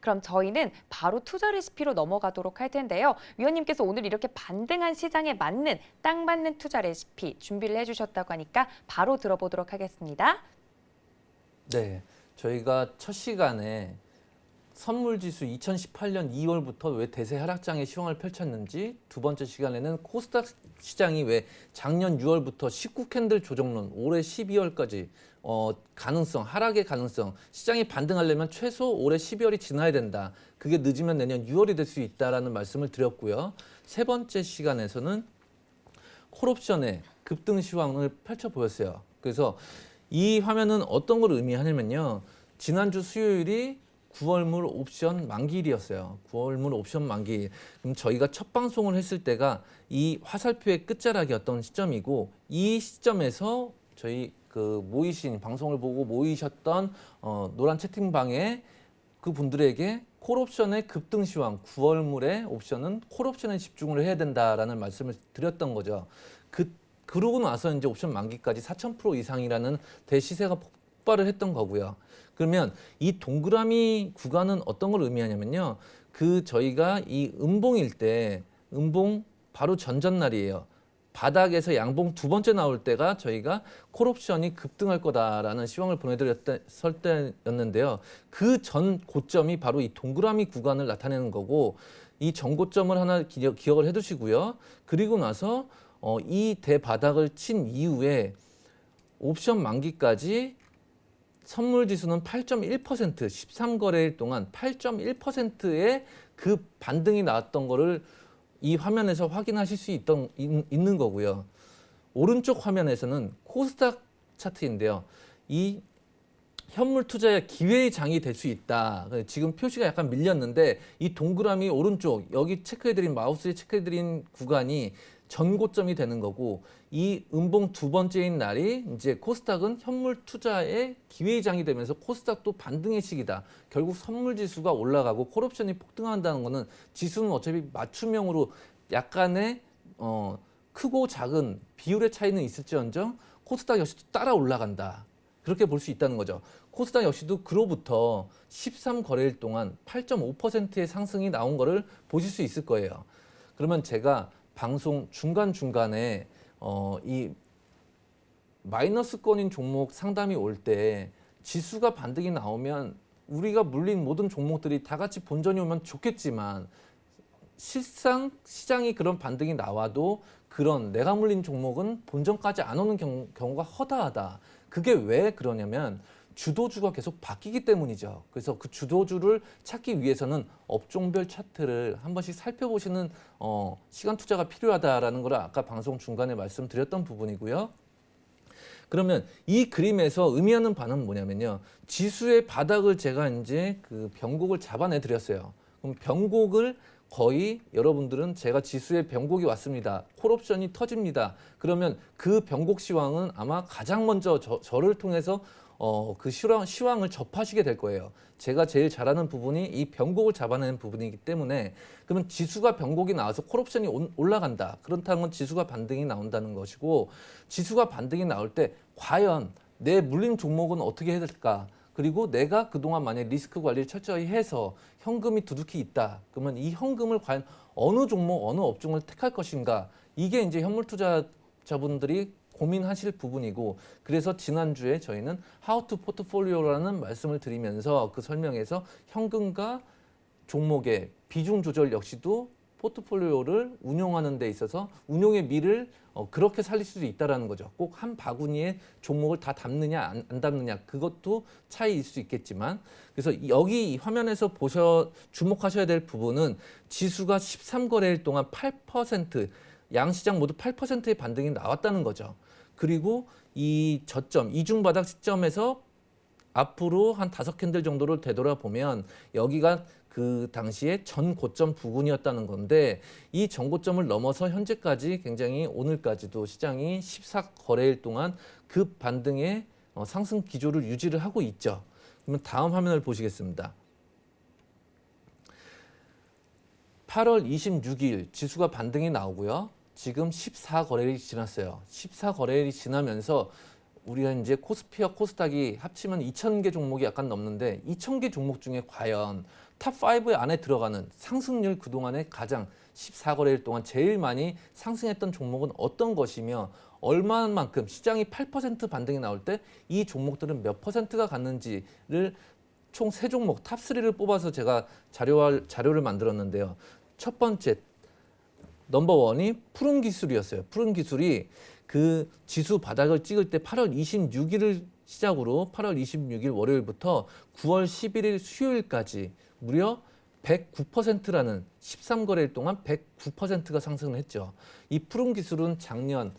그럼 저희는 바로 투자 레시피로 넘어가도록 할 텐데요. 위원님께서 오늘 이렇게 반등한 시장에 맞는 딱 맞는 투자 레시피 준비를 해주셨다고 하니까 바로 들어보도록 하겠습니다. 네, 저희가 첫 시간에 선물지수 2018년 2월부터 왜 대세 하락장의 시황을 펼쳤는지, 두 번째 시간에는 코스닥 시장이 왜 작년 6월부터 19캔들 조정론, 올해 12월까지 가능성, 하락의 가능성, 시장이 반등하려면 최소 올해 12월이 지나야 된다. 그게 늦으면 내년 6월이 될 수 있다라는 말씀을 드렸고요. 세 번째 시간에서는 콜옵션의 급등 시황을 펼쳐 보였어요. 그래서 이 화면은 어떤 걸 의미하냐면요. 지난주 수요일이 9월물 옵션 만기일이었어요. 9월물 옵션 만기일. 그럼 저희가 첫 방송을 했을 때가 이 화살표의 끝자락이었던 시점이고, 이 시점에서 저희 방송을 보고 모이셨던 노란 채팅방에 그 분들에게 콜옵션의 급등 시황, 9월물의 옵션은 콜옵션에 집중을 해야 된다라는 말씀을 드렸던 거죠. 그러고 나서 이제 옵션 만기까지 4,000% 이상이라는 대시세가 폭발을 했던 거고요. 그러면 이 동그라미 구간은 어떤 걸 의미하냐면요. 저희가 이 음봉일 때, 음봉 바로 전전날이에요. 바닥에서 양봉 두 번째 나올 때가 저희가 콜옵션이 급등할 거다라는 시황을 보내드렸을 때였는데요. 그 전 고점이 바로 이 동그라미 구간을 나타내는 거고, 이 전 고점을 하나 기억을 해두시고요. 그리고 나서 이 대바닥을 친 이후에 옵션 만기까지 선물 지수는 8.1%, 13거래일 동안 8.1%의 그 반등이 나왔던 거를 이 화면에서 확인하실 수 있는 거고요. 오른쪽 화면에서는 코스닥 차트인데요. 이 현물 투자의 기회의 장이 될 수 있다. 지금 표시가 약간 밀렸는데 이 동그라미 오른쪽, 여기 체크해드린, 마우스에 체크해드린 구간이 전고점이 되는 거고, 이 음봉 두 번째인 날이 이제 코스닥은 현물 투자의 기회의 장이 되면서 코스닥도 반등의 시기다. 결국 선물 지수가 올라가고 콜옵션이 폭등한다는 거는, 지수는 어차피 맞춤형으로 약간의 크고 작은 비율의 차이는 있을지언정 코스닥 역시도 따라 올라간다. 그렇게 볼 수 있다는 거죠. 코스닥 역시도 그로부터 13거래일 동안 8.5%의 상승이 나온 거를 보실 수 있을 거예요. 그러면 제가 방송 중간중간에 이 마이너스권인 종목 상담이 올 때 지수가 반등이 나오면 우리가 물린 모든 종목들이 다 같이 본전이 오면 좋겠지만, 실상 시장이 그런 반등이 나와도 그런 내가 물린 종목은 본전까지 안 오는 경우가 허다하다. 그게 왜 그러냐면 주도주가 계속 바뀌기 때문이죠. 그래서 그 주도주를 찾기 위해서는 업종별 차트를 한 번씩 살펴보시는 시간 투자가 필요하다라는 걸 아까 방송 중간에 말씀드렸던 부분이고요. 그러면 이 그림에서 의미하는 바는 뭐냐면요. 지수의 바닥을 제가 이제 그 변곡을 잡아내 드렸어요. 그럼 변곡을 거의 여러분들은 제가 지수의 변곡이 왔습니다. 콜옵션이 터집니다. 그러면 그 변곡 시황은 아마 가장 먼저 저를 통해서 그 시황을 접하시게 될 거예요. 제가 제일 잘하는 부분이 이 변곡을 잡아내는 부분이기 때문에, 그러면 지수가 변곡이 나와서 콜옵션이 올라간다. 그렇다는 건 지수가 반등이 나온다는 것이고, 지수가 반등이 나올 때 과연 내 물린 종목은 어떻게 해야 될까? 그리고 내가 그동안 만약 리스크 관리를 철저히 해서 현금이 두둑히 있다. 그러면 이 현금을 과연 어느 종목, 어느 업종을 택할 것인가? 이게 이제 현물 투자자분들이 고민하실 부분이고, 그래서 지난주에 저희는 How to Portfolio라는 말씀을 드리면서 그 설명에서 현금과 종목의 비중 조절 역시도 포트폴리오를 운용하는 데 있어서 운용의 미를 그렇게 살릴 수도 있다는 거죠. 꼭 한 바구니에 종목을 다 담느냐 안 담느냐, 그것도 차이일 수 있겠지만, 그래서 여기 화면에서 주목하셔야 될 부분은 지수가 13거래일 동안 8%, 양시장 모두 8%의 반등이 나왔다는 거죠. 그리고 이 저점, 이중바닥 시점에서 앞으로 한 5캔들 정도를 되돌아보면 여기가 그 당시에 전 고점 부근이었다는 건데, 이 전 고점을 넘어서 현재까지 굉장히 오늘까지도 시장이 14거래일 동안 급 반등의 상승 기조를 유지를 하고 있죠. 그러면 다음 화면을 보시겠습니다. 8월 26일 지수가 반등이 나오고요. 지금 14거래일이 지났어요. 14거래일이 지나면서 우리가 이제 코스피와 코스닥이 합치면 2,000개 종목이 약간 넘는데, 2,000개 종목 중에 과연 탑5 안에 들어가는 상승률 그동안에 가장 14거래일 동안 제일 많이 상승했던 종목은 어떤 것이며 얼마만큼 시장이 8% 반등이 나올 때 이 종목들은 몇 퍼센트가 갔는지를 총 3종목 탑3를 뽑아서 제가 자료를 만들었는데요. 첫 번째 넘버원이 푸른 기술이었어요. 푸른 기술이 그 지수 바닥을 찍을 때 8월 26일을 시작으로 8월 26일 월요일부터 9월 11일 수요일까지 무려 109%라는 13거래일 동안 109%가 상승을 했죠. 이 푸른 기술은 작년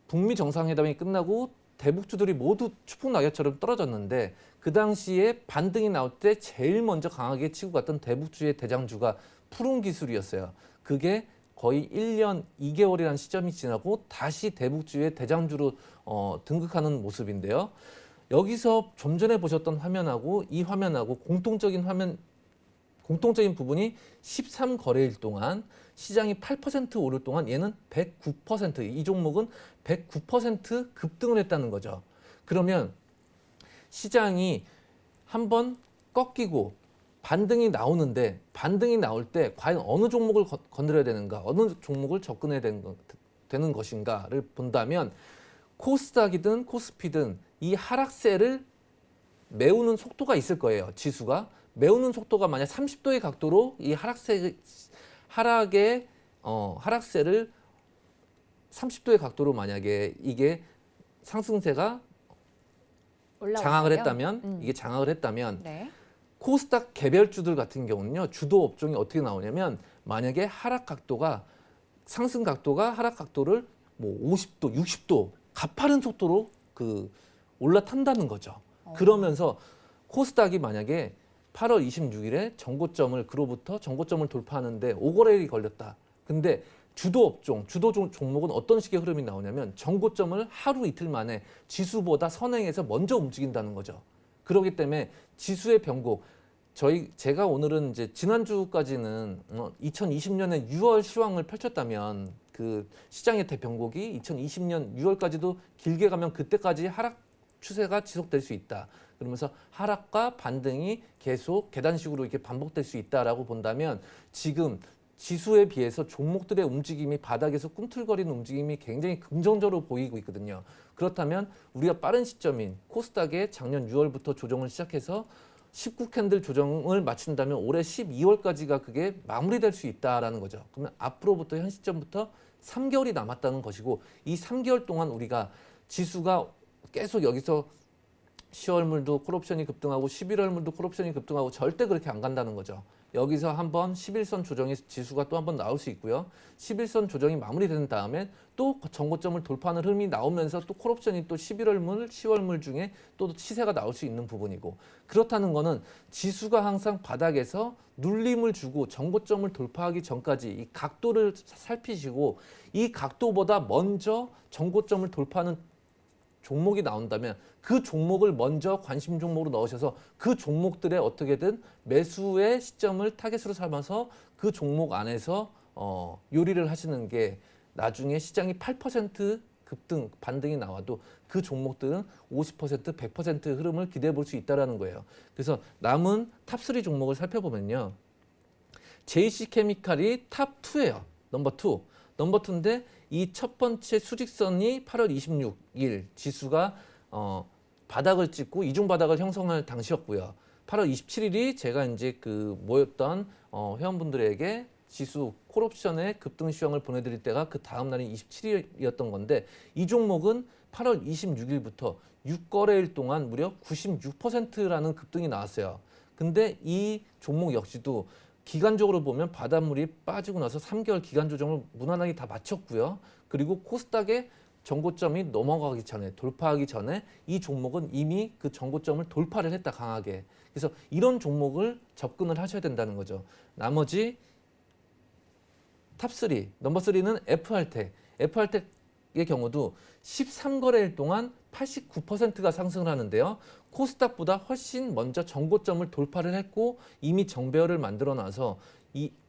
북미 정상회담이 끝나고 대북주들이 모두 추풍 낙엽처럼 떨어졌는데 그 당시에 반등이 나올 때 제일 먼저 강하게 치고 갔던 대북주의 대장주가 푸른 기술이었어요. 그게 거의 1년 2개월이라는 시점이 지나고 다시 대북주의 대장주로 등극하는 모습인데요. 여기서 좀 전에 보셨던 화면하고 이 화면하고 공통적인 부분이 13거래일 동안 시장이 8% 오를 동안 얘는 109%, 이 종목은 109% 급등을 했다는 거죠. 그러면 시장이 한번 꺾이고 반등이 나오는데 반등이 나올 때 과연 어느 종목을 건드려야 되는가, 어느 종목을 접근해야 되는 것인가를 본다면 코스닥이든 코스피든 이 하락세를 메우는 속도가 있을 거예요. 지수가 메우는 속도가 만약 30도의 각도로 이 하락세를 30도의 각도로 만약에 이게 상승세가 장악을 했다면 이게 장악을 했다면 네. 코스닥 개별주들 같은 경우는요, 주도 업종이 어떻게 나오냐면 만약에 상승 각도가 하락 각도를 뭐 50도, 60도 가파른 속도로 올라탄다는 거죠. 그러면서 코스닥이 만약에 8월 26일에 그로부터 정고점을 돌파하는데 5거래일이 걸렸다. 근데 주도 종목은 어떤 식의 흐름이 나오냐면 정고점을 하루 이틀 만에 지수보다 선행해서 먼저 움직인다는 거죠. 그렇기 때문에 지수의 변곡, 제가 오늘은 이제 지난주까지는 2020년에 6월 시황을 펼쳤다면 그 시장의 대변곡이 2020년 6월까지도 길게 가면 그때까지 하락 추세가 지속될 수 있다. 그러면서 하락과 반등이 계속 계단식으로 이렇게 반복될 수 있다라고 본다면 지금 지수에 비해서 종목들의 움직임이 바닥에서 꿈틀거리는 움직임이 굉장히 긍정적으로 보이고 있거든요. 그렇다면 우리가 빠른 시점인 코스닥의 작년 6월부터 조정을 시작해서 19캔들 조정을 마친다면 올해 12월까지가 그게 마무리될 수 있다라는 거죠. 그러면 앞으로부터 현 시점부터 3개월이 남았다는 것이고 이 3개월 동안 우리가 지수가 계속 여기서 10월물도 콜옵션이 급등하고 11월물도 콜옵션이 급등하고 절대 그렇게 안 간다는 거죠. 여기서 한번 11선 조정이 지수가 또 한번 나올 수 있고요. 11선 조정이 마무리된 다음에 또 정고점을 돌파하는 흐름이 나오면서 또 콜옵션이 또 11월물, 10월물 중에 또 시세가 나올 수 있는 부분이고 그렇다는 거는 지수가 항상 바닥에서 눌림을 주고 정고점을 돌파하기 전까지 이 각도를 살피시고 이 각도보다 먼저 정고점을 돌파하는 종목이 나온다면 그 종목을 먼저 관심 종목으로 넣으셔서 그 종목들의 어떻게든 매수의 시점을 타겟으로 삼아서 그 종목 안에서 요리를 하시는 게 나중에 시장이 8% 급등, 반등이 나와도 그 종목들은 50%, 100% 흐름을 기대해 볼 수 있다는 거예요. 그래서 남은 탑3 종목을 살펴보면요. JC케미칼이 탑2예요. 넘버2. 넘버2인데 이 첫 번째 수직선이 8월 26일 지수가 바닥을 찍고 이중 바닥을 형성할 당시였고요. 8월 27일이 제가 이제 모였던 회원분들에게 지수 콜옵션의 급등 시황을 보내드릴 때가 그 다음 날인 27일이었던 건데 이 종목은 8월 26일부터 6거래일 동안 무려 96%라는 급등이 나왔어요. 근데 이 종목 역시도 기간적으로 보면 바닷물이 빠지고 나서 3개월 기간 조정을 무난하게 다 마쳤고요. 그리고 코스닥의 정고점이 넘어가기 전에 돌파하기 전에 이 종목은 이미 그 정고점을 돌파를 했다 강하게. 그래서 이런 종목을 접근을 하셔야 된다는 거죠. 나머지 탑3 넘버 3는 FR텍. FR텍의 경우도 13거래일 동안 89%가 상승을 하는데요. 코스닥보다 훨씬 먼저 정고점을 돌파를 했고 이미 정배열을 만들어 놔서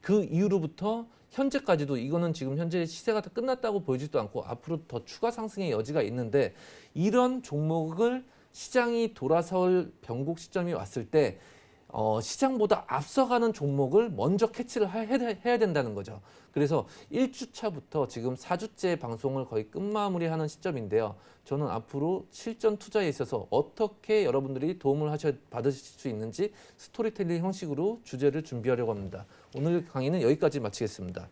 그 이후로부터 현재까지도 이거는 지금 현재 시세가 다 끝났다고 보이지도 않고 앞으로 더 추가 상승의 여지가 있는데 이런 종목을 시장이 돌아설 변곡 시점이 왔을 때 시장보다 앞서가는 종목을 먼저 캐치를 해야 된다는 거죠. 그래서 1주차부터 지금 4주째 방송을 거의 끝마무리하는 시점인데요. 저는 앞으로 실전 투자에 있어서 어떻게 여러분들이 도움을 받으실 수 있는지 스토리텔링 형식으로 주제를 준비하려고 합니다. 오늘 강의는 여기까지 마치겠습니다.